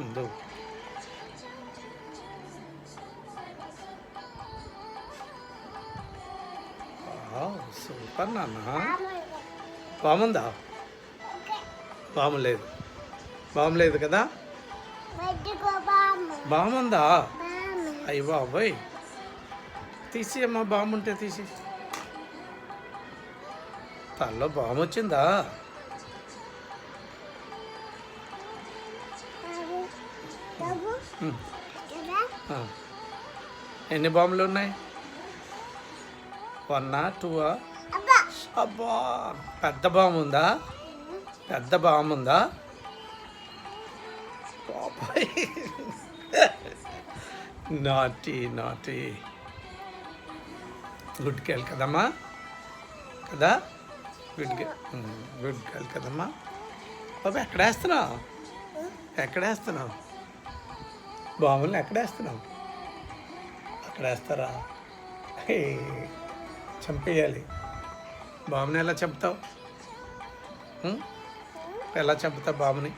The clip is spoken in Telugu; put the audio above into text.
ఉండు. సూపర్ నాన్న. బాగుందా? బాగులేదు. బాగులేదు కదా? బాగుందా? అయ్యి బాబోయ్, తీసి అమ్మా, బాగుంటే తీసి. తల్లో బాము వచ్చిందా? ఎన్ని బాంబులు ఉన్నాయి? 1 2? అబ్బా, పెద్ద బాంబు ఉందా? పెద్ద బాంబు ఉందా? నాటి నాటి. గుడ్ గర్ల్ కదమ్మా, కదా? గుడ్ గర్ల్ కదమ్మా. బాబా, ఎక్కడేస్తున్నావు? ఎక్కడేస్తున్నావు బాంబుల్ని? ఎక్కడేస్తున్నావు? అక్కడ వేస్తారా? చంపేయాలి. బాబుని ఎలా చంపుతావు? ఎలా చంపుతావు బాబుని?